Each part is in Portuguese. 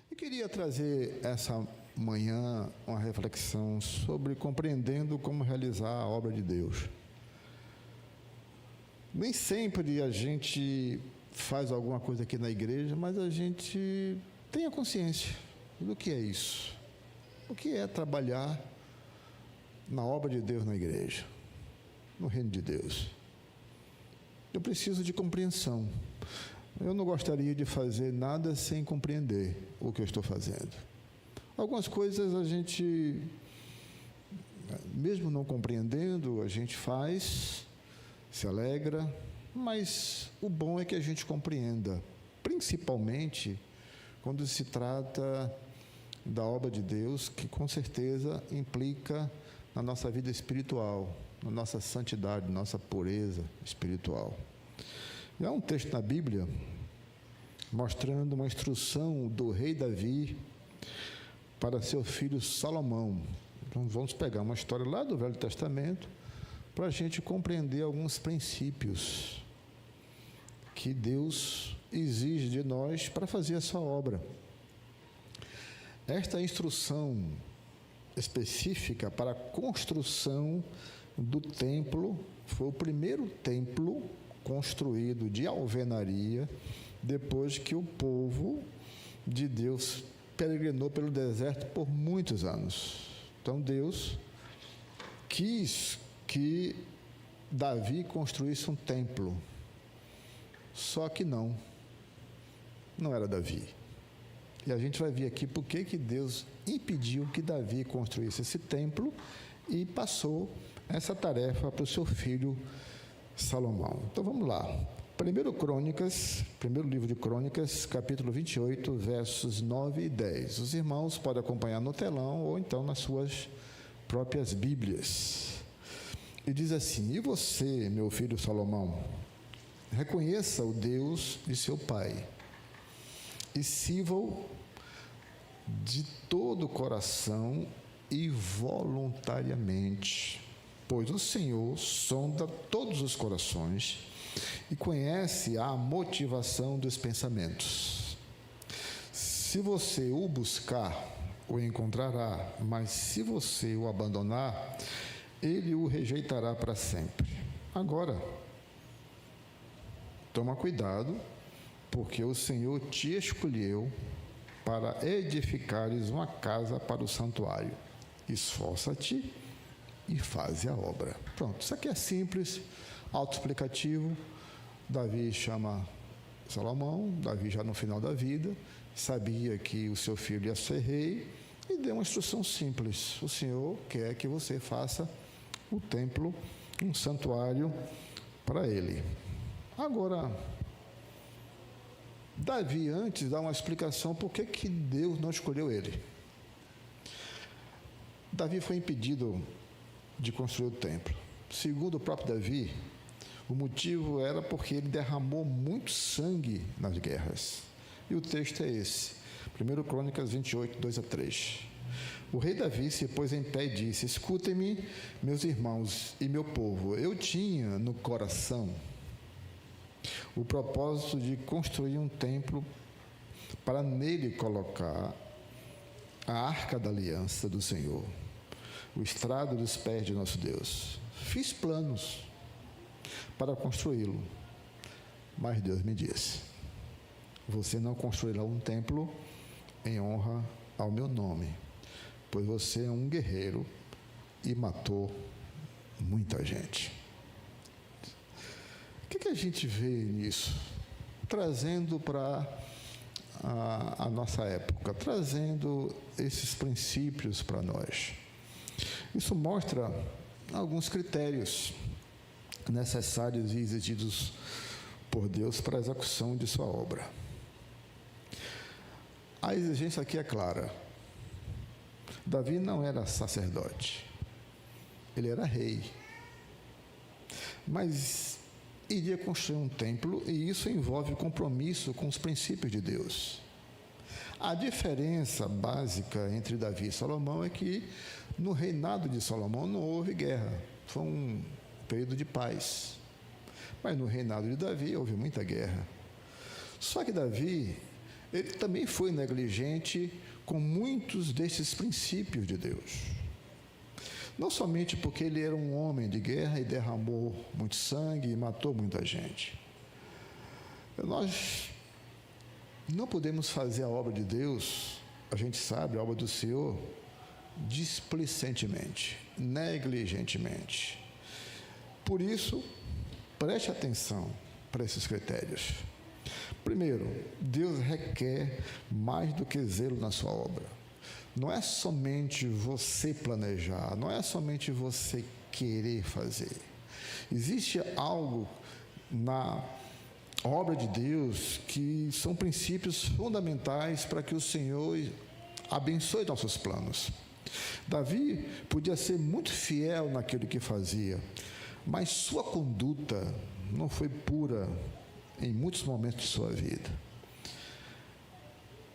Eu queria trazer essa manhã uma reflexão sobre compreendendo como realizar a obra de Deus. Nem sempre a gente faz alguma coisa aqui na igreja, mas a gente tem a consciência do que é isso. O que é trabalhar na obra de Deus na igreja, no reino de Deus. Eu preciso de compreensão. Eu não gostaria de fazer nada sem compreender o que eu estou fazendo. Algumas coisas a gente, mesmo não compreendendo, a gente faz, se alegra, mas o bom é que a gente compreenda, principalmente quando se trata da obra de Deus, que com certeza implica na nossa vida espiritual, na nossa santidade, nossa pureza espiritual. E há um texto na Bíblia mostrando uma instrução do rei Davi para seu filho Salomão. Então vamos pegar uma história lá do Velho Testamento para a gente compreender alguns princípios que Deus exige de nós para fazer a sua obra. Esta instrução específica para a construção do templo foi o primeiro templo construído de alvenaria depois que o povo de Deus peregrinou pelo deserto por muitos anos. Então Deus quis que Davi construísse um templo, só que não era Davi. E a gente vai ver aqui por que Deus impediu que Davi construísse esse templo e passou essa tarefa para o seu filho Salomão. Então vamos lá. Primeiro livro de Crônicas, capítulo 28, versos 9 e 10. Os irmãos podem acompanhar no telão ou então nas suas próprias Bíblias. E diz assim: E você, meu filho Salomão, reconheça o Deus de seu pai e sirva-o de todo o coração e voluntariamente, pois o Senhor sonda todos os corações e conhece a motivação dos pensamentos. Se você o buscar, o encontrará, mas se você o abandonar, ele o rejeitará para sempre. Agora, toma cuidado, porque o Senhor te escolheu para edificares uma casa para o santuário. Esforça-te e faze a obra. Pronto, isso aqui é simples, autoexplicativo. Davi chama Salomão, Davi já no final da vida, sabia que o seu filho ia ser rei e deu uma instrução simples. O Senhor quer que você faça o templo, um santuário para ele. Agora, Davi antes dá uma explicação por que Deus não escolheu ele. Davi foi impedido de construir o templo. Segundo o próprio Davi, o motivo era porque ele derramou muito sangue nas guerras. E o texto é esse, 1 Crônicas 28, 2 a 3. O rei Davi se pôs em pé e disse: Escutem-me, meus irmãos e meu povo, eu tinha no coração o propósito de construir um templo para nele colocar a arca da aliança do Senhor, o estrado dos pés de nosso Deus. Fiz planos para construí-lo, mas Deus me disse: você não construirá um templo em honra ao meu nome, pois você é um guerreiro e matou muita gente. O que a gente vê nisso? Trazendo para a nossa época, trazendo esses princípios para nós. Isso mostra alguns critérios necessários e exigidos por Deus para a execução de sua obra. A exigência aqui é clara. Davi não era sacerdote, ele era rei, mas iria construir um templo e isso envolve compromisso com os princípios de Deus. A diferença básica entre Davi e Salomão é que no reinado de Salomão não houve guerra, foi um período de paz. Mas no reinado de Davi houve muita guerra. Só que Davi ele também foi negligente com muitos desses princípios de Deus. Não somente porque ele era um homem de guerra e derramou muito sangue e matou muita gente. Nós não podemos fazer a obra de Deus, a gente sabe, a obra do Senhor, displicentemente, negligentemente. Por isso, preste atenção para esses critérios. Primeiro, Deus requer mais do que zelo na sua obra. Não é somente você planejar, não é somente você querer fazer. Existe algo na obra de Deus que são princípios fundamentais para que o Senhor abençoe nossos planos. Davi podia ser muito fiel naquilo que fazia, mas sua conduta não foi pura em muitos momentos de sua vida.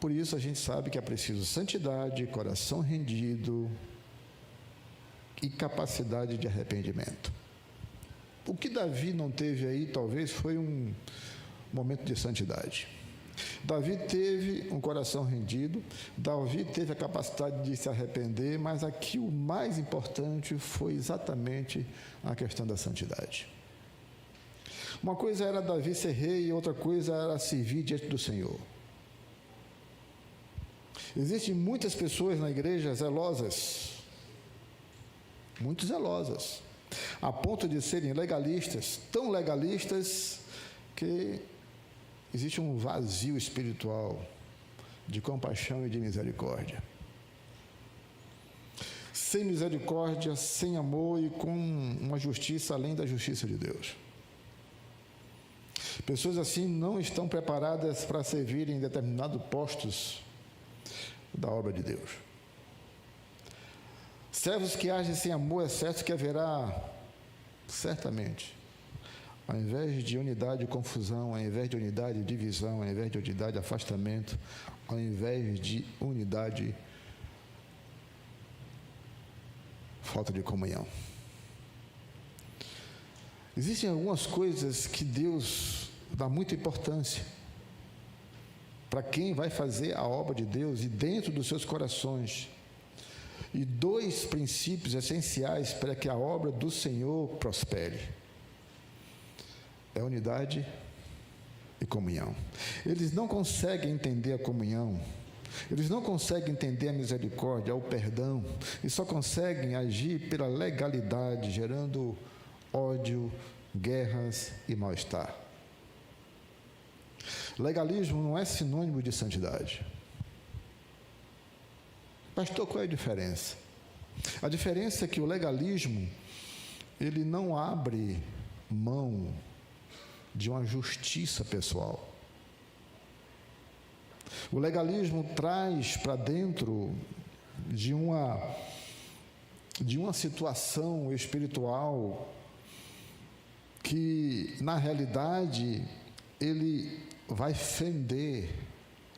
Por isso a gente sabe que é preciso santidade, coração rendido e capacidade de arrependimento. O que Davi não teve aí, talvez, foi um momento de santidade. Davi teve um coração rendido, Davi teve a capacidade de se arrepender, mas aqui o mais importante foi exatamente a questão da santidade. Uma coisa era Davi ser rei e outra coisa era servir diante do Senhor. Existem muitas pessoas na igreja zelosas, muito zelosas, a ponto de serem legalistas, tão legalistas que existe um vazio espiritual de compaixão e de misericórdia. Sem misericórdia, sem amor e com uma justiça além da justiça de Deus. Pessoas assim não estão preparadas para servir em determinados postos da obra de Deus. Servos que agem sem amor, é certo que haverá, certamente, ao invés de unidade, confusão, ao invés de unidade, divisão, ao invés de unidade, afastamento, ao invés de unidade, falta de comunhão. Existem algumas coisas que Deus dá muita importância para quem vai fazer a obra de Deus e dentro dos seus corações. E dois princípios essenciais para que a obra do Senhor prospere: é unidade e comunhão. Eles não conseguem entender a comunhão, eles não conseguem entender a misericórdia, o perdão, e só conseguem agir pela legalidade, gerando ódio, guerras e mal-estar. Legalismo não é sinônimo de santidade. Pastor, qual é a diferença? A diferença é que o legalismo, ele não abre mão de uma justiça pessoal. O legalismo traz para dentro de uma situação espiritual que, na realidade, ele vai fender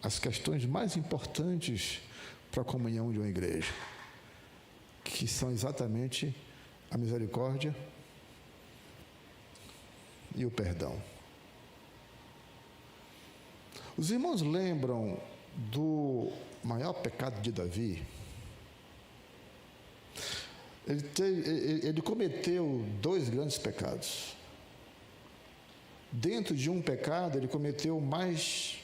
as questões mais importantes para a comunhão de uma igreja, que são exatamente a misericórdia e o perdão. Os irmãos lembram do maior pecado de Davi? Ele cometeu dois grandes pecados. Dentro de um pecado, ele cometeu mais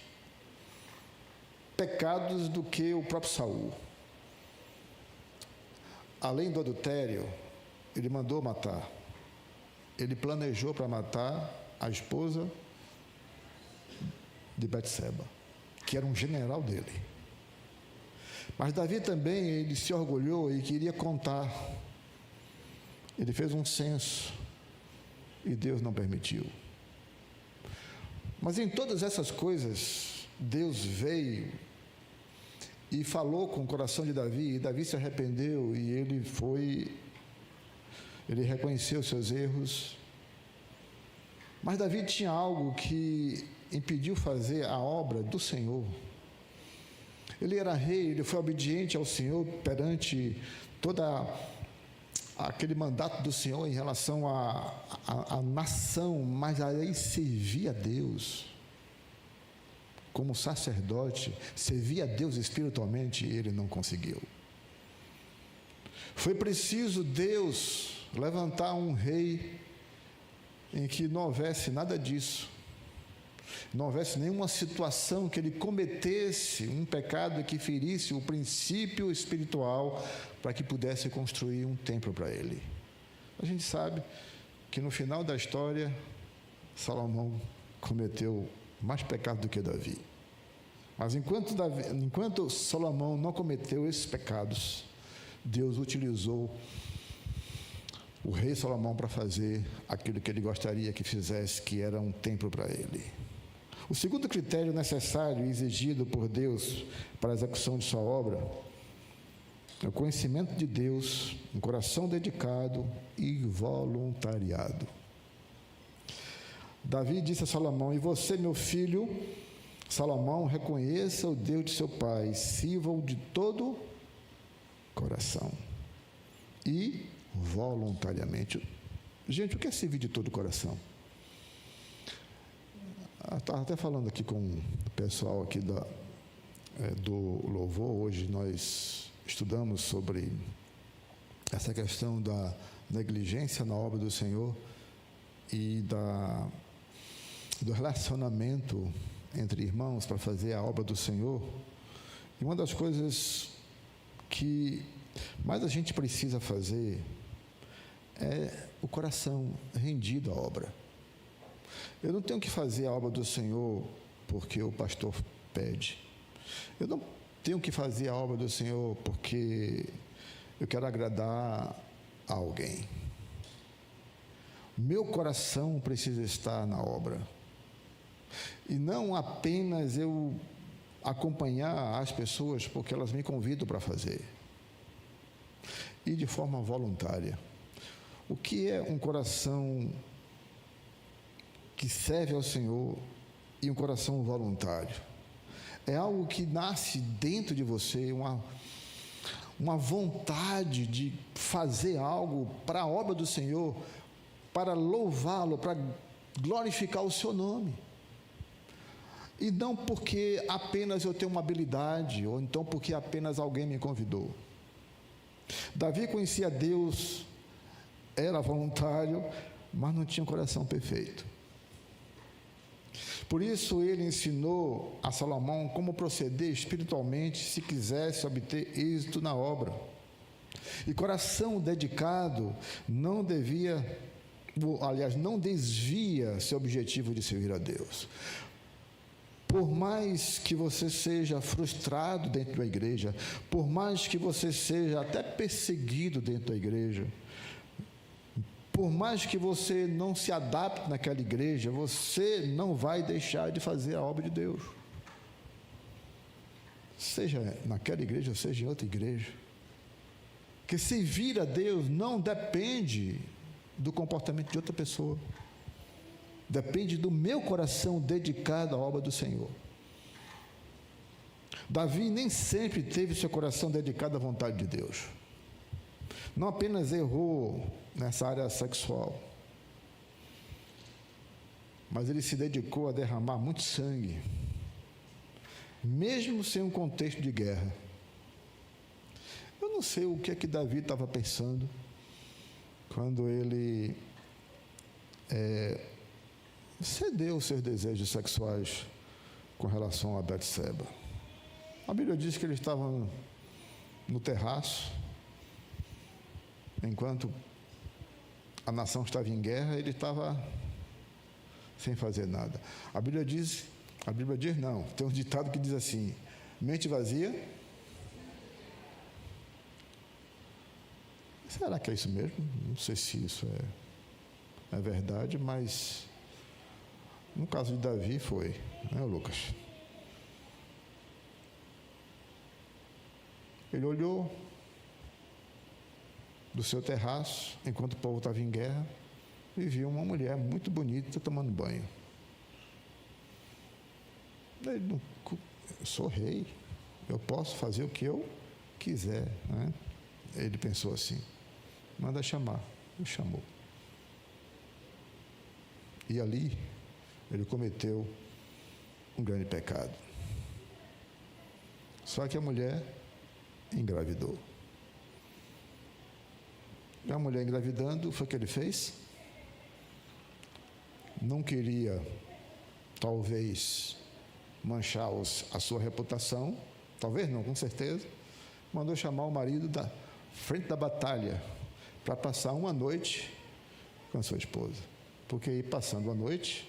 pecados do que o próprio Saul. Além do adultério, ele mandou matar. Ele planejou para matar a esposa de Betseba, que era um general dele. Mas Davi também, ele se orgulhou e queria contar. Ele fez um censo e Deus não permitiu. Mas em todas essas coisas, Deus veio e falou com o coração de Davi, e Davi se arrependeu e ele reconheceu seus erros. Mas Davi tinha algo que impediu fazer a obra do Senhor. Ele era rei, ele foi obediente ao Senhor perante toda aquele mandato do Senhor em relação à nação, mas aí servia a Deus como sacerdote, servir a Deus espiritualmente, ele não conseguiu. Foi preciso Deus levantar um rei em que não houvesse nada disso, não houvesse nenhuma situação que ele cometesse um pecado que ferisse o princípio espiritual para que pudesse construir um templo para ele. A gente sabe que no final da história, Salomão cometeu mais pecado do que Davi. Mas enquanto Salomão não cometeu esses pecados, Deus utilizou o rei Salomão para fazer aquilo que ele gostaria que fizesse, que era um templo para ele. O segundo critério necessário e exigido por Deus para a execução de sua obra é o conhecimento de Deus, um coração dedicado e voluntariado. Davi disse a Salomão: e você, meu filho Salomão, reconheça o Deus de seu pai, sirva-o de todo coração e voluntariamente. Gente, o que é servir de todo o coração? Estava até falando aqui com o pessoal aqui do louvor. Hoje nós estudamos sobre essa questão da negligência na obra do Senhor e do relacionamento entre irmãos para fazer a obra do Senhor. E uma das coisas que mais a gente precisa fazer é o coração rendido à obra. Eu não tenho que fazer a obra do Senhor porque o pastor pede. Eu não tenho que fazer a obra do Senhor porque eu quero agradar a alguém. Meu coração precisa estar na obra. E não apenas eu acompanhar as pessoas porque elas me convidam para fazer. E de forma voluntária. O que é um coração que serve ao Senhor e um coração voluntário? É algo que nasce dentro de você, uma vontade de fazer algo para a obra do Senhor, para louvá-lo, para glorificar o seu nome. E não porque apenas eu tenho uma habilidade, ou então porque apenas alguém me convidou. Davi conhecia Deus, era voluntário, mas não tinha um coração perfeito. Por isso ele ensinou a Salomão como proceder espiritualmente se quisesse obter êxito na obra. E coração dedicado não desvia seu objetivo de servir a Deus. Por mais que você seja frustrado dentro da igreja, por mais que você seja até perseguido dentro da igreja, por mais que você não se adapte naquela igreja, você não vai deixar de fazer a obra de Deus. Seja naquela igreja, seja em outra igreja. Porque servir a Deus não depende do comportamento de outra pessoa. Depende do meu coração dedicado à obra do Senhor. Davi nem sempre teve seu coração dedicado à vontade de Deus. Não apenas errou nessa área sexual, mas ele se dedicou a derramar muito sangue, mesmo sem um contexto de guerra. Eu não sei o que é que Davi estava pensando quando ele cedeu os seus desejos sexuais com relação a Betseba. A Bíblia diz que ele estava no terraço, enquanto a nação estava em guerra, ele estava sem fazer nada. A Bíblia diz não, tem um ditado que diz assim: mente vazia. Será que é isso mesmo? Não sei se isso é verdade, mas no caso de Davi foi, né, Lucas? Ele olhou do seu terraço, enquanto o povo estava em guerra, e viu uma mulher muito bonita tomando banho. Ele, eu sou rei, eu posso fazer o que eu quiser, né? Ele pensou assim: manda chamar. E chamou. E ali ele cometeu um grande pecado. Só que a mulher engravidou. E a mulher engravidando, foi o que ele fez? Não queria, talvez, manchar a sua reputação, talvez não, com certeza, mandou chamar o marido da frente da batalha para passar uma noite com a sua esposa. Porque aí, passando a noite,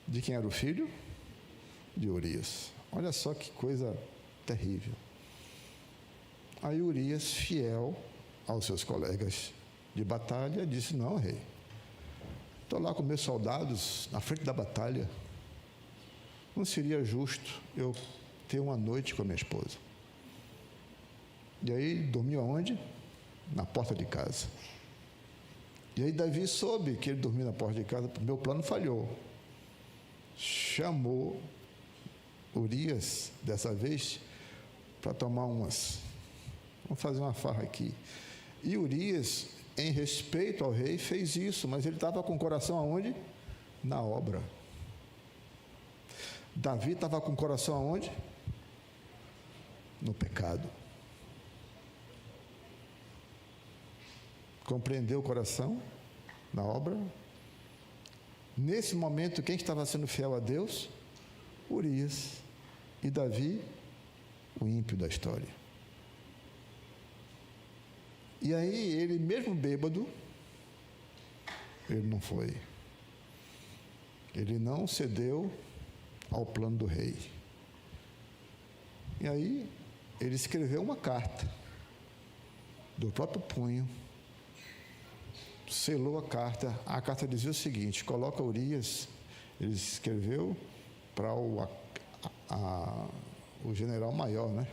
de quem era o filho? De Urias. Olha só que coisa terrível. Aí Urias, fiel aos seus colegas de batalha, disse: não, rei, estou lá com meus soldados na frente da batalha, não seria justo eu ter uma noite com a minha esposa. E aí dormiu aonde? Na porta de casa. E aí Davi soube que ele dormiu na porta de casa. Meu plano falhou. Chamou Urias, dessa vez, para tomar umas. Vamos fazer uma farra aqui. E Urias, em respeito ao rei, fez isso, mas ele estava com o coração aonde? Na obra. Davi estava com o coração aonde? No pecado. Compreendeu o coração na obra? Nesse momento, quem estava sendo fiel a Deus? Urias. E Davi, o ímpio da história. E aí, ele mesmo bêbado, ele não foi. Ele não cedeu ao plano do rei. E aí, ele escreveu uma carta, do próprio punho, selou a carta dizia o seguinte: coloca Urias, ele escreveu para o general maior, né?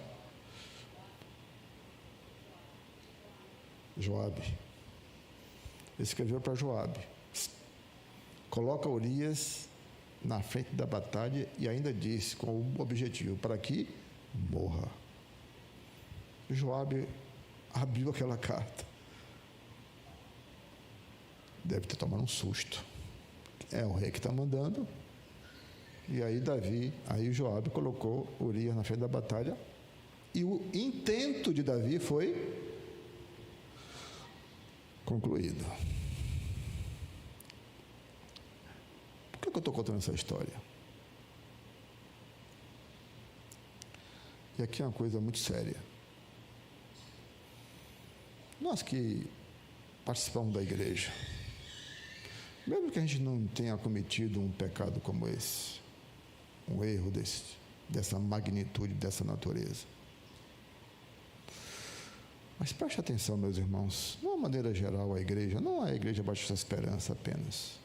Joabe. Ele escreveu para Joabe: coloca Urias na frente da batalha, e ainda disse, com o objetivo, para que morra. Joabe abriu aquela carta. Deve ter tomado um susto. É o rei que está mandando. E aí Joabe colocou Urias na frente da batalha. E o intento de Davi foi concluído. Por que eu estou contando essa história? E aqui é uma coisa muito séria. Nós que participamos da igreja, mesmo que a gente não tenha cometido um pecado como esse, um erro dessa magnitude, dessa natureza, mas preste atenção, meus irmãos, de uma maneira geral, a igreja, não é a Igreja Batista Esperança apenas.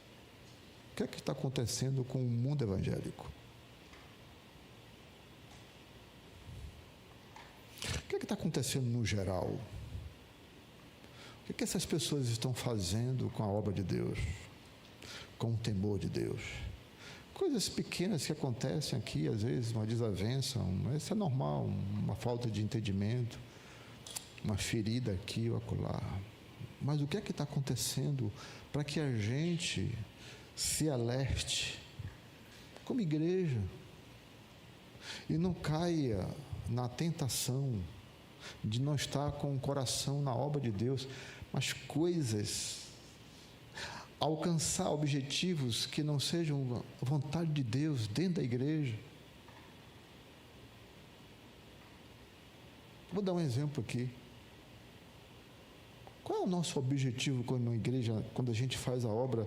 O que é que está acontecendo com o mundo evangélico? O que é que está acontecendo no geral? O que é que essas pessoas estão fazendo com a obra de Deus? Com o temor de Deus? Coisas pequenas que acontecem aqui, às vezes, uma desavença, isso é normal, uma falta de entendimento, uma ferida aqui ou acolá. Mas o que é que está acontecendo para que a gente se alerte como igreja e não caia na tentação de não estar com o coração na obra de Deus, mas alcançar objetivos que não sejam a vontade de Deus dentro da igreja? Vou dar um exemplo aqui. Qual é o nosso objetivo quando na igreja, quando a gente faz a obra?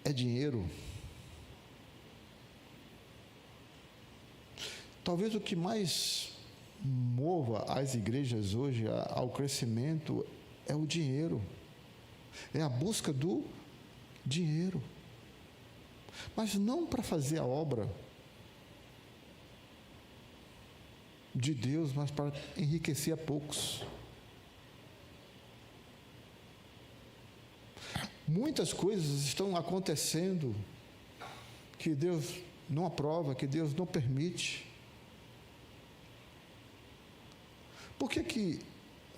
É dinheiro? Talvez o que mais mova as igrejas hoje ao crescimento é o dinheiro, é a busca do dinheiro, mas não para fazer a obra de Deus, mas para enriquecer a poucos. Muitas coisas estão acontecendo que Deus não aprova, que Deus não permite. Por que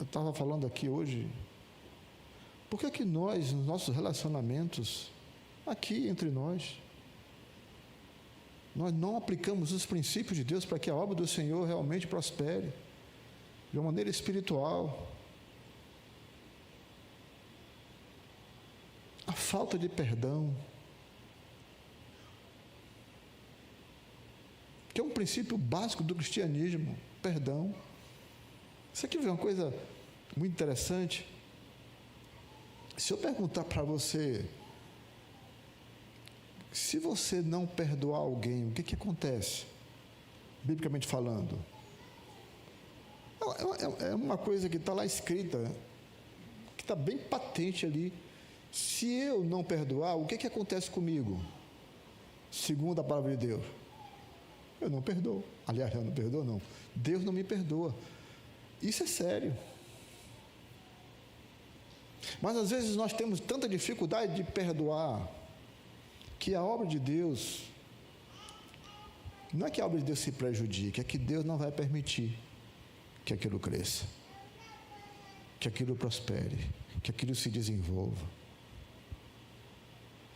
eu estava falando aqui hoje, por que nós, nos nossos relacionamentos, aqui entre nós, Nós não aplicamos os princípios de Deus para que a obra do Senhor realmente prospere, de uma maneira espiritual. A falta de perdão, que é um princípio básico do cristianismo, perdão. Isso aqui é uma coisa muito interessante. Se eu perguntar para você, se você não perdoar alguém, o que acontece? Biblicamente falando. É uma coisa que está lá escrita, que está bem patente ali. Se eu não perdoar, o que acontece comigo? Segundo a palavra de Deus. Eu não perdoo. Aliás, eu não perdoo, não. Deus não me perdoa. Isso é sério. Mas às vezes nós temos tanta dificuldade de perdoar, que a obra de Deus, não é que a obra de Deus se prejudique, é que Deus não vai permitir que aquilo cresça, que aquilo prospere, que aquilo se desenvolva.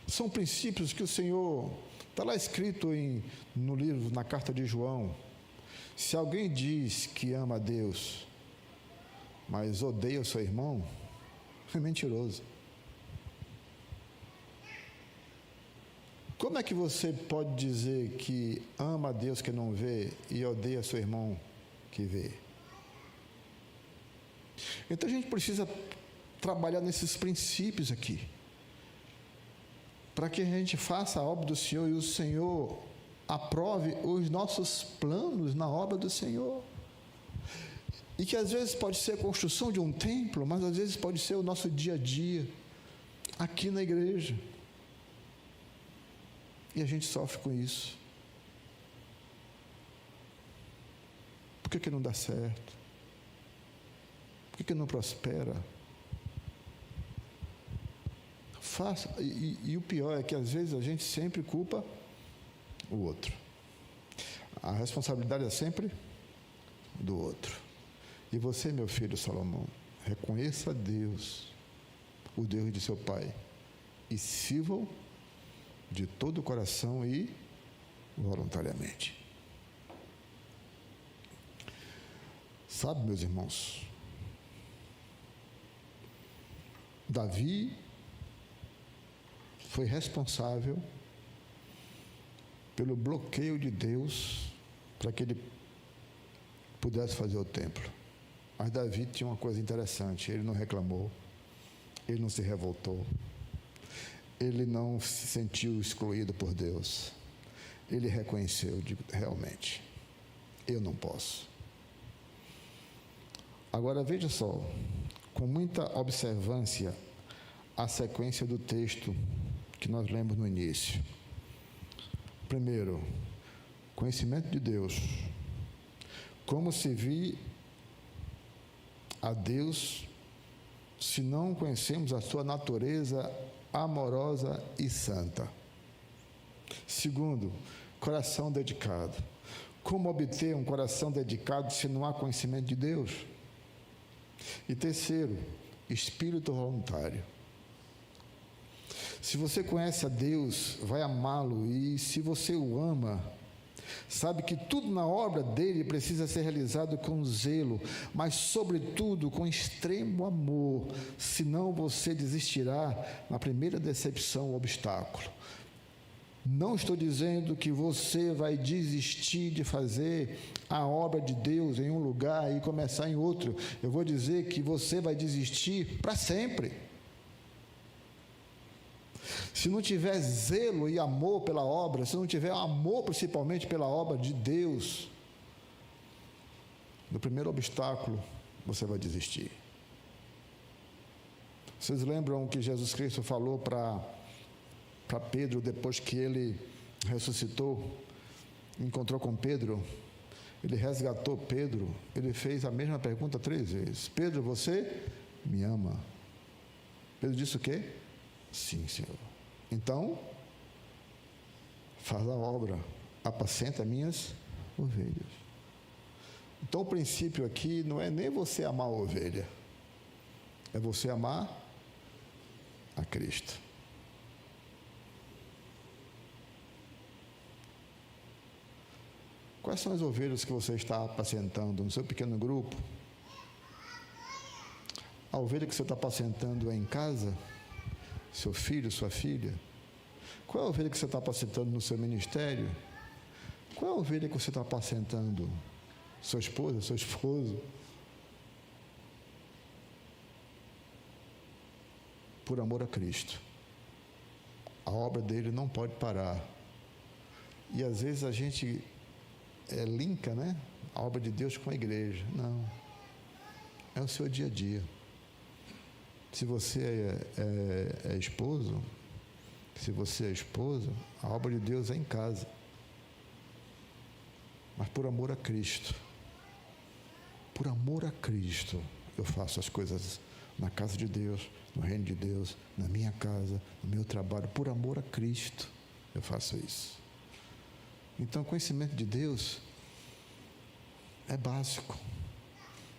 São princípios que o Senhor, está lá escrito no livro, na carta de João. Se alguém diz que ama a Deus, mas odeia o seu irmão, é mentiroso. Como é que você pode dizer que ama a Deus que não vê e odeia seu irmão que vê? Então a gente precisa trabalhar nesses princípios aqui, para que a gente faça a obra do Senhor e o Senhor aprove os nossos planos na obra do Senhor. E que às vezes pode ser a construção de um templo, mas às vezes pode ser o nosso dia a dia, aqui na igreja. E a gente sofre com isso. Por que não dá certo? Por que não prospera? Faça. E o pior é que às vezes a gente sempre culpa o outro. A responsabilidade é sempre do outro. E você, meu filho Salomão, reconheça a Deus, o Deus de seu pai, e sirva-o de todo o coração e voluntariamente. Sabe, meus irmãos, Davi foi responsável pelo bloqueio de Deus para que ele pudesse fazer o templo. Mas Davi tinha uma coisa interessante, ele não reclamou, ele não se revoltou, ele não se sentiu excluído por Deus. Ele reconheceu, digo, realmente, eu não posso. Agora veja só, com muita observância, a sequência do texto que nós lemos no início. Primeiro, conhecimento de Deus. Como servir a Deus se não conhecemos a sua natureza amorosa e santa? Segundo, coração dedicado. Como obter um coração dedicado se não há conhecimento de Deus? E terceiro, espírito voluntário. Se você conhece a Deus, vai amá-lo, e se você o ama, sabe que tudo na obra dele precisa ser realizado com zelo, mas sobretudo com extremo amor, senão você desistirá na primeira decepção ou obstáculo. Não estou dizendo que você vai desistir de fazer a obra de Deus em um lugar e começar em outro. Eu vou dizer que você vai desistir para sempre. Se não tiver zelo e amor pela obra, se não tiver amor principalmente pela obra de Deus, no primeiro obstáculo você vai desistir. Vocês lembram que Jesus Cristo falou para Pedro depois que ele ressuscitou, encontrou com Pedro, ele resgatou Pedro, ele fez a mesma pergunta 3 vezes: Pedro, você me ama? Pedro disse o quê? Sim, Senhor. Então, faz a obra, apacenta minhas ovelhas. Então, o princípio aqui não é nem você amar a ovelha, é você amar a Cristo. Quais são as ovelhas que você está apacentando no seu pequeno grupo? A ovelha que você está apacentando é em casa? Seu filho, sua filha? Qual é a ovelha que você está apacentando no seu ministério? Qual é a ovelha que você está apacentando? Sua esposa, seu esposo? Por amor a Cristo. A obra dele não pode parar. E às vezes a gente linka, né, a obra de Deus com a igreja. Não. É o seu dia a dia. Se você é esposo, se você é esposa, a obra de Deus é em casa. Mas por amor a Cristo. Por amor a Cristo, eu faço as coisas na casa de Deus, no reino de Deus, na minha casa, no meu trabalho. Por amor a Cristo, eu faço isso. Então, o conhecimento de Deus é básico.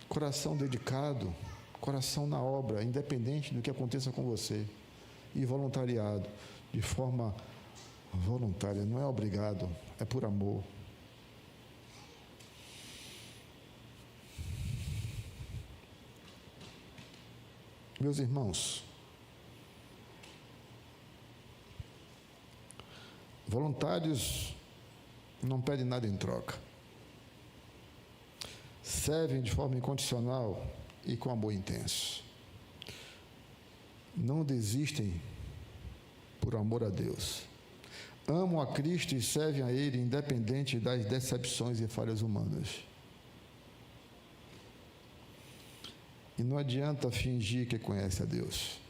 Coração dedicado, coração na obra, independente do que aconteça com você. E voluntariado, de forma voluntária, não é obrigado, é por amor. Meus irmãos, voluntários não pedem nada em troca. Servem de forma incondicional e com amor intenso. Não desistem por amor a Deus. Amam a Cristo e servem a Ele independente das decepções e falhas humanas. E não adianta fingir que conhece a Deus.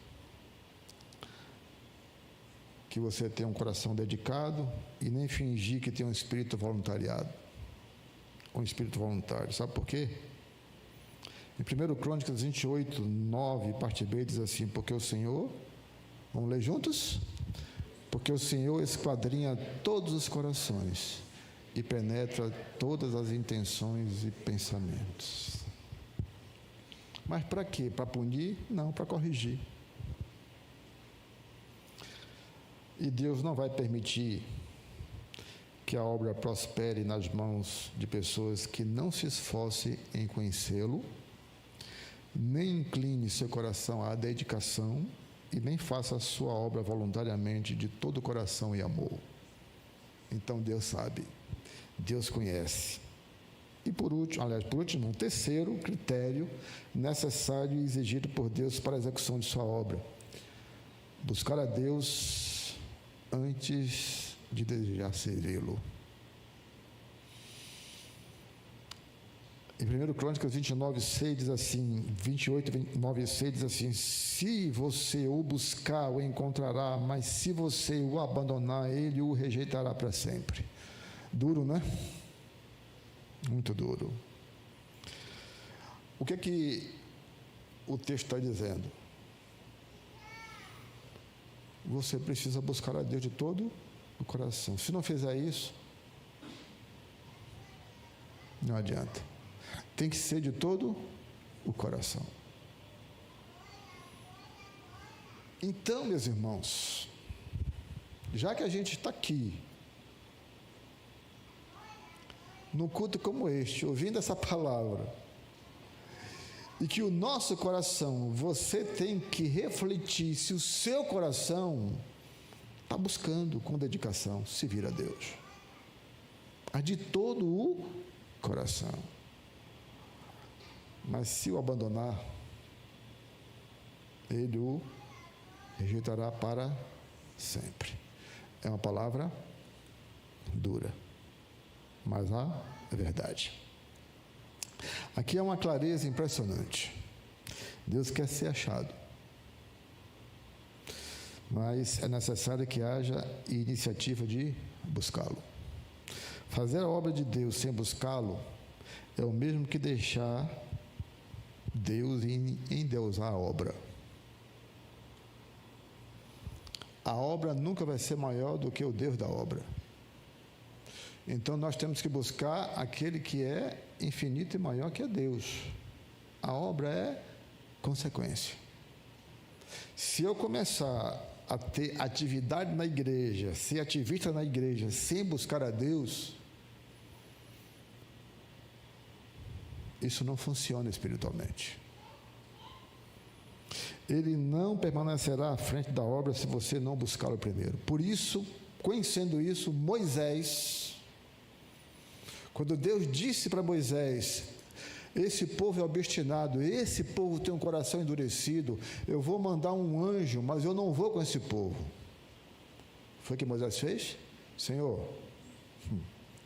Que você tem um coração dedicado e nem fingir que tem um espírito voluntariado. Um espírito voluntário. Sabe por quê? Em 1 Crônicas 28, 9, parte B, diz assim: porque o Senhor, vamos ler juntos? Porque o Senhor esquadrinha todos os corações e penetra todas as intenções e pensamentos. Mas para quê? Para punir? Não, para corrigir. E Deus não vai permitir que a obra prospere nas mãos de pessoas que não se esforcem em conhecê-lo, nem incline seu coração à dedicação e nem faça a sua obra voluntariamente de todo o coração e amor. Então Deus sabe, Deus conhece. E por último, um terceiro critério necessário e exigido por Deus para a execução de sua obra: buscar a Deus antes de desejar servi-lo. Em 1 Crônicas 29, 6 diz assim, 28, 29 e 6 diz assim: se você o buscar, o encontrará, mas se você o abandonar, ele o rejeitará para sempre. Duro, né? Muito duro. O que é que o texto está dizendo? Você precisa buscar a Deus de todo o coração. Se não fizer isso, não adianta. Tem que ser de todo o coração. Então, meus irmãos, já que a gente está aqui, num culto como este, ouvindo essa palavra, e que o nosso coração, você tem que refletir se o seu coração está buscando com dedicação servir a Deus, de todo o coração. Mas se o abandonar, ele o rejeitará para sempre. É uma palavra dura, mas é verdade. Aqui é uma clareza impressionante. Deus quer ser achado, mas é necessário que haja iniciativa de buscá-lo. Fazer a obra de Deus sem buscá-lo é o mesmo que deixar Deus e endeusar a obra. A obra nunca vai ser maior do que o Deus da obra. Então nós temos que buscar aquele que é infinito e maior que é Deus. A obra é consequência. Se eu começar a ter atividade na igreja, ser ativista na igreja, sem buscar a Deus, Isso não funciona espiritualmente. Ele não permanecerá à frente da obra se você não buscá-lo primeiro. Por isso, conhecendo isso, Moisés, quando Deus disse para Moisés: esse povo é obstinado, esse povo tem um coração endurecido, eu vou mandar um anjo, mas eu não vou com esse povo. Foi o que Moisés fez? Senhor,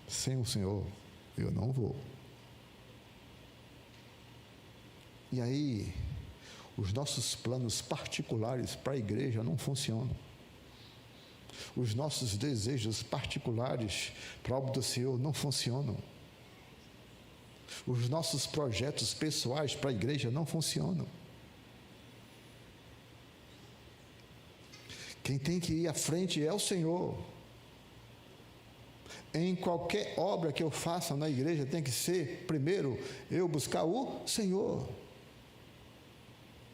sem o Senhor, eu não vou. E aí, os nossos planos particulares para a igreja não funcionam. Os nossos desejos particulares para a obra do Senhor não funcionam. Os nossos projetos pessoais para a igreja não funcionam. Quem tem que ir à frente é o Senhor. Em qualquer obra que eu faça na igreja tem que ser, primeiro, eu buscar o Senhor.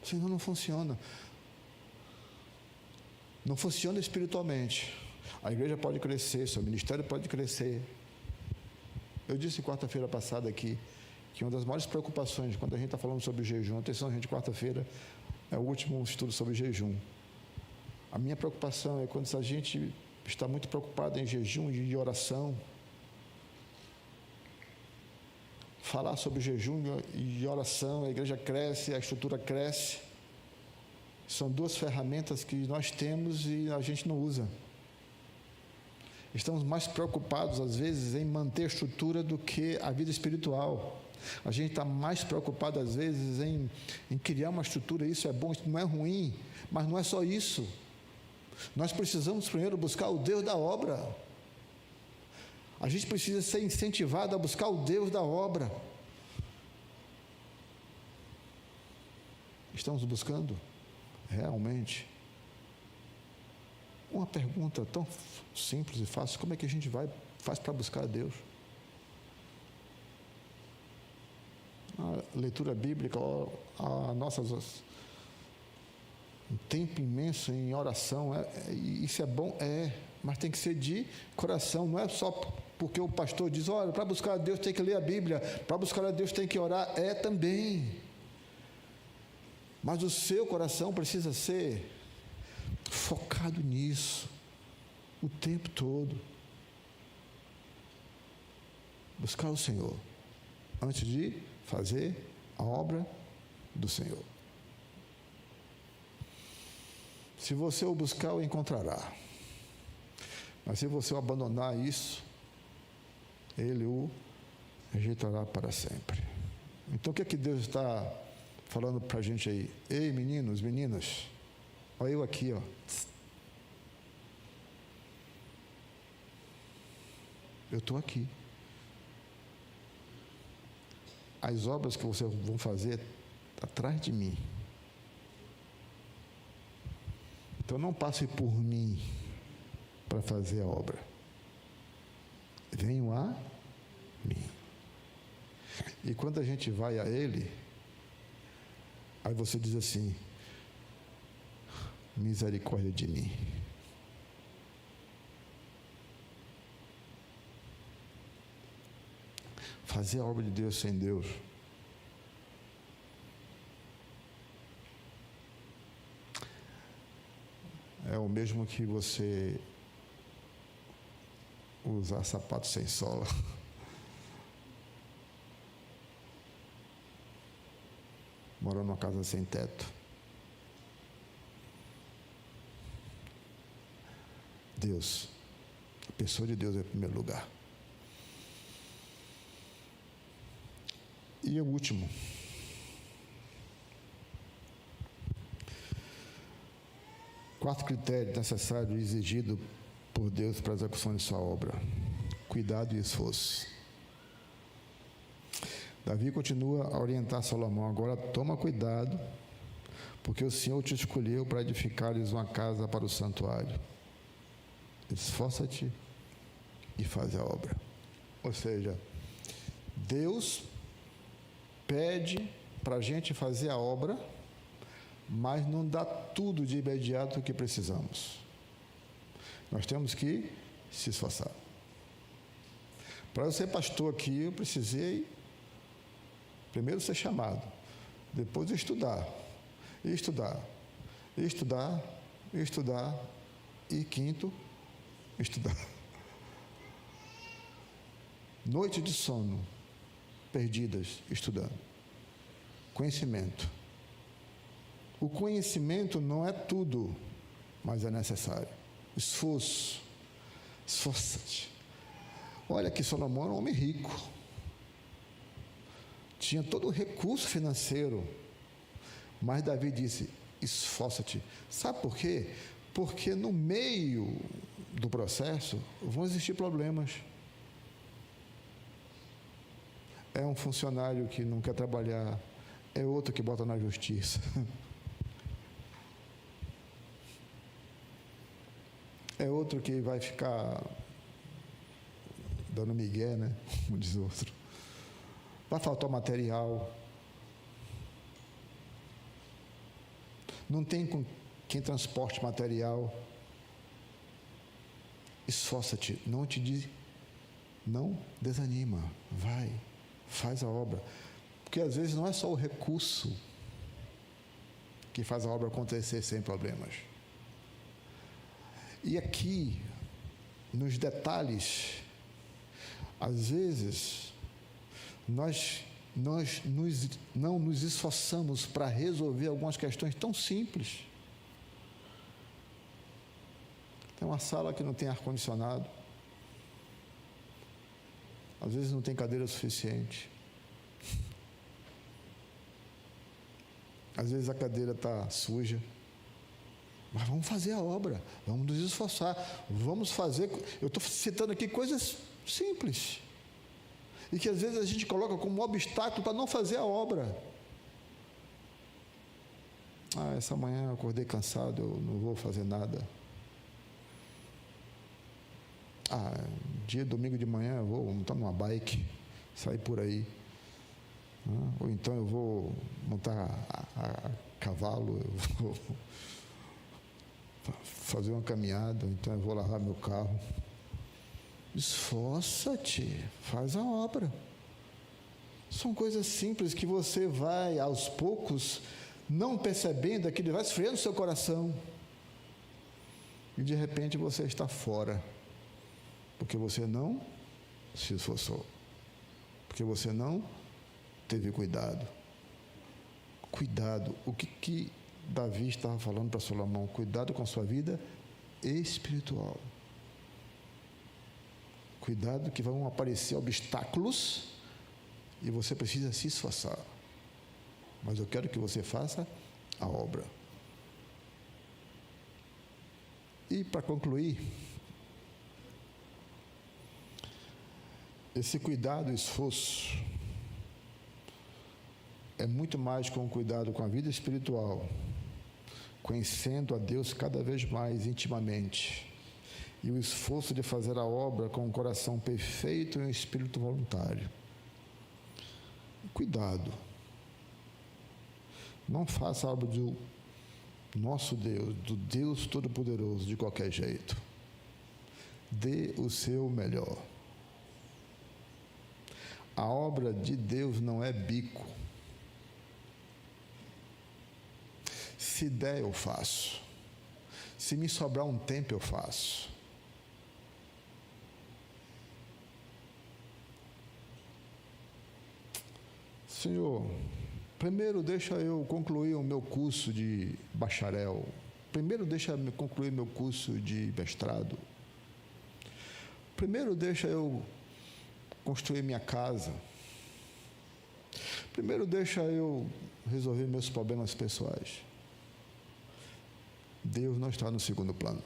Senão não funciona. Não funciona espiritualmente. A igreja pode crescer, seu ministério pode crescer. Eu disse quarta-feira passada aqui que uma das maiores preocupações quando a gente está falando sobre jejum, atenção gente, quarta-feira é o último estudo sobre jejum. A minha preocupação é quando a gente está muito preocupado em jejum e oração, falar sobre jejum e oração, a igreja cresce, a estrutura cresce. São duas ferramentas que nós temos e a gente não usa. Estamos mais preocupados, às vezes, em manter a estrutura do que a vida espiritual. A gente está mais preocupado, às vezes, em criar uma estrutura. Isso é bom, isso não é ruim, mas não é só isso. Nós precisamos primeiro buscar o Deus da obra. A gente precisa ser incentivado a buscar o Deus da obra. Estamos buscando? Realmente? Uma pergunta tão simples e fácil: como é que a gente faz para buscar a Deus? A leitura bíblica, um tempo imenso em oração, isso é bom? Mas tem que ser de coração, não é só porque o pastor diz: olha, para buscar a Deus tem que ler a Bíblia, para buscar a Deus tem que orar, também. Mas o seu coração precisa ser focado nisso o tempo todo. Buscar o Senhor antes de fazer a obra do Senhor. Se você o buscar, o encontrará. Mas se você o abandonar isso, ele o rejeitará para sempre. Então o que é que Deus está falando para a gente aí? Ei, meninos, meninas, olha eu aqui, ó. Eu estou aqui. As obras que vocês vão fazer atrás de mim. Então não passe por mim para fazer a obra. Venham a mim. E quando a gente vai a Ele, aí você diz assim: misericórdia de mim. Fazer a obra de Deus sem Deus é o mesmo que você usar sapato sem sola. Morar numa casa sem teto. Deus, a pessoa de Deus é em primeiro lugar. E o último. Quarto critério necessário e exigido por Deus para a execução de sua obra: cuidado e esforço. Davi continua a orientar Salomão: agora toma cuidado, porque o Senhor te escolheu para edificares uma casa para o santuário. Esforça-te e faz a obra. Ou seja, Deus pede para a gente fazer a obra, mas não dá tudo de imediato o que precisamos. Nós temos que se esforçar. Para eu ser pastor aqui, eu precisei Primeiro ser chamado, depois estudar, estudar, estudar, estudar e quinto, estudar. Noite de sono perdidas estudando. Conhecimento. O conhecimento não é tudo, mas é necessário. Esforço. Esforça-te. Olha que Salomão era um homem rico. Tinha todo o recurso financeiro. Mas Davi disse, esforça-te. Sabe por quê? Porque no meio do processo vão existir problemas. É um funcionário que não quer trabalhar, é outro que bota na justiça. É outro que vai ficar dando migué, né? Como diz o outro. Vai faltar material. Não tem com quem transporte material. Esforça-te, não desanima, vai, faz a obra. Porque às vezes não é só o recurso que faz a obra acontecer sem problemas. E aqui, nos detalhes, às vezes, nós não nos esforçamos para resolver algumas questões tão simples. Tem uma sala que não tem ar-condicionado, às vezes não tem cadeira suficiente, às vezes a cadeira está suja, mas vamos fazer a obra, vamos nos esforçar, vamos fazer. Eu estou citando aqui coisas simples e que às vezes a gente coloca como obstáculo para não fazer a obra. Essa manhã eu acordei cansado, eu não vou fazer nada. Domingo de manhã eu vou montar numa bike, sair por aí. Ou então eu vou montar a cavalo, eu vou fazer uma caminhada, ou então eu vou lavar meu carro. Esforça-te, faz a obra. São coisas simples que você vai, aos poucos, não percebendo, aquilo vai esfriando o seu coração. E de repente você está fora. Porque você não se esforçou. Porque você não teve cuidado. Cuidado. O que Davi estava falando para Salomão? Cuidado com a sua vida espiritual. Cuidado que vão aparecer obstáculos e você precisa se esforçar. Mas eu quero que você faça a obra. E para concluir, esse cuidado e esforço é muito mais com o cuidado com a vida espiritual, conhecendo a Deus cada vez mais intimamente, e o esforço de fazer a obra com um coração perfeito e um espírito voluntário. Cuidado. Não faça a obra do nosso Deus, do Deus Todo-Poderoso, de qualquer jeito. Dê o seu melhor. A obra de Deus não é bico. Se der, eu faço. Se me sobrar um tempo, eu faço. Senhor, primeiro deixa eu concluir o meu curso de bacharel. Primeiro deixa eu concluir meu curso de mestrado. Primeiro deixa eu construir minha casa. Primeiro deixa eu resolver meus problemas pessoais. Deus não está no segundo plano.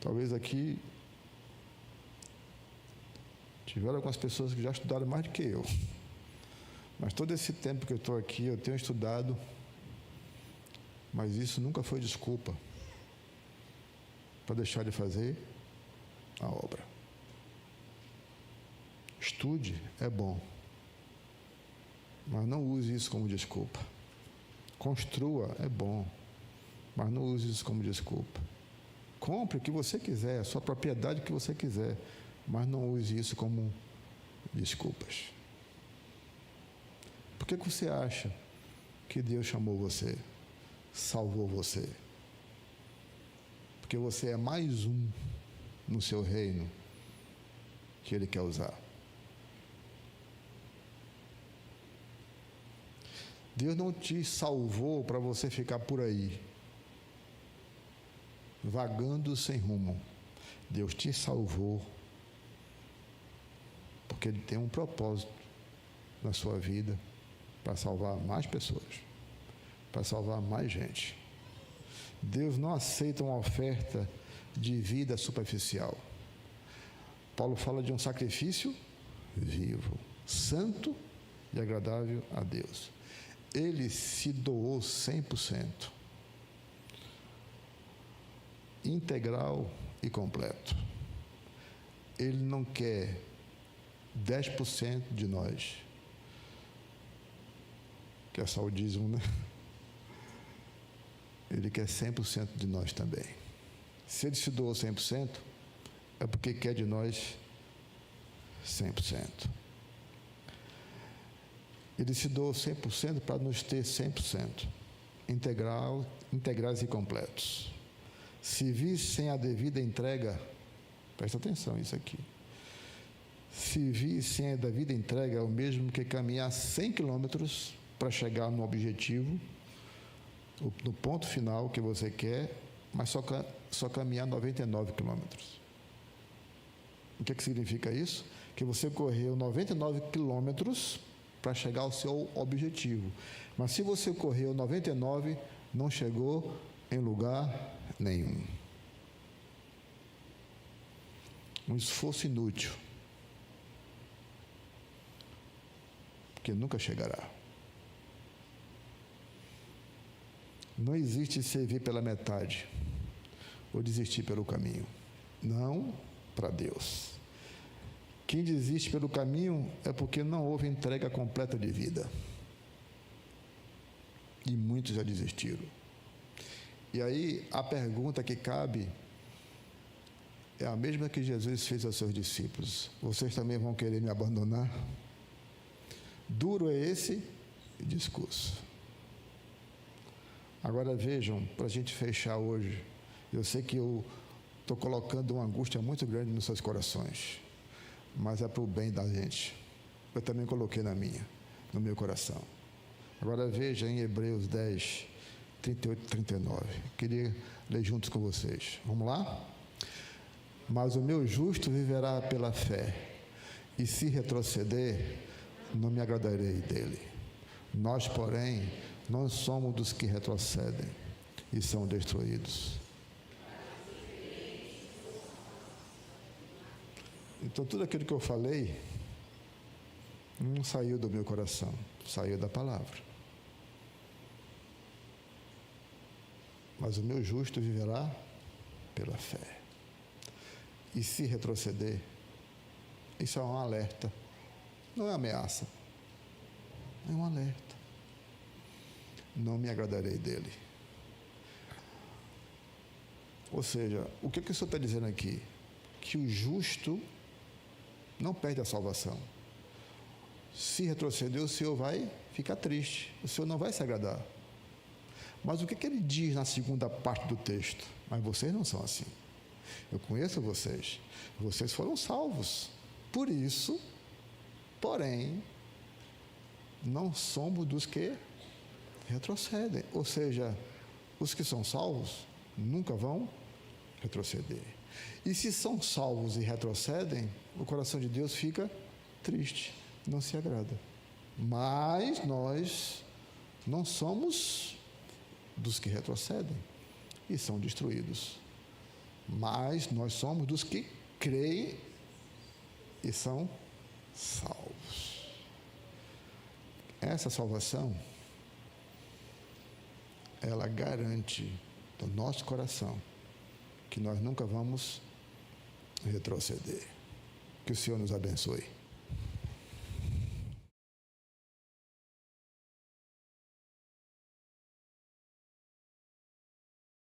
Talvez aqui tiveram algumas pessoas que já estudaram mais do que eu. Mas todo esse tempo que eu estou aqui, eu tenho estudado, mas isso nunca foi desculpa para deixar de fazer a obra. Estude, é bom, mas não use isso como desculpa. Construa, é bom, mas não use isso como desculpa. Compre o que você quiser, a sua propriedade que você quiser, mas não use isso como desculpas. Por que você acha que Deus chamou você, salvou você? Porque você é mais um no seu reino que Ele quer usar. Deus não te salvou para você ficar por aí, vagando sem rumo. Deus te salvou porque Ele tem um propósito na sua vida para salvar mais pessoas, para salvar mais gente. Deus não aceita uma oferta de vida superficial. Paulo fala de um sacrifício vivo, santo e agradável a Deus. Ele se doou 100%, integral e completo. Ele não quer 10% de nós, que é só o dízimo, né? Ele quer 100% de nós também. Se Ele se doou 100%, é porque quer de nós 100%. Ele se doou 100% para nos ter 100%, integrais e completos. Se vir sem a devida entrega, presta atenção isso aqui. Se vir sem a devida entrega é o mesmo que caminhar 100 quilômetros para chegar no objetivo, no ponto final que você quer, mas só caminhar 99 quilômetros. O que significa isso? Que você correu 99 quilômetros para chegar ao seu objetivo. Mas se você correu 99, não chegou em lugar nenhum. Um esforço inútil, porque nunca chegará. Não existe servir pela metade ou desistir pelo caminho. Não para Deus. Quem desiste pelo caminho é porque não houve entrega completa de vida. E muitos já desistiram. E aí a pergunta que cabe é a mesma que Jesus fez aos seus discípulos: vocês também vão querer me abandonar? Duro é esse discurso. Agora vejam, para a gente fechar hoje, eu sei que eu estou colocando uma angústia muito grande nos seus corações, mas é para o bem da gente. Eu também coloquei no meu coração. Agora veja em Hebreus 10, 38 e 39. Queria ler juntos com vocês. Vamos lá? Mas o meu justo viverá pela fé, e se retroceder, não me agradarei dele. Nós, porém, não somos dos que retrocedem e são destruídos. Então, tudo aquilo que eu falei não saiu do meu coração, saiu da palavra. Mas o meu justo viverá pela fé. E se retroceder, isso é um alerta, não é ameaça, é um alerta. Não me agradarei dele. Ou seja, o que o Senhor está dizendo aqui? Que o justo não perde a salvação. Se retroceder, o Senhor vai ficar triste, o Senhor não vai se agradar. Mas o que ele diz na segunda parte do texto? Mas vocês não são assim. Eu conheço vocês. Vocês foram salvos. Por isso, porém, não somos dos que retrocedem. Ou seja, os que são salvos nunca vão retroceder. E se são salvos e retrocedem, o coração de Deus fica triste, não se agrada. Mas nós não somos dos que retrocedem e são destruídos. Mas nós somos dos que creem e são salvos. Essa salvação, ela garante no nosso coração que nós nunca vamos retroceder. Que o Senhor nos abençoe.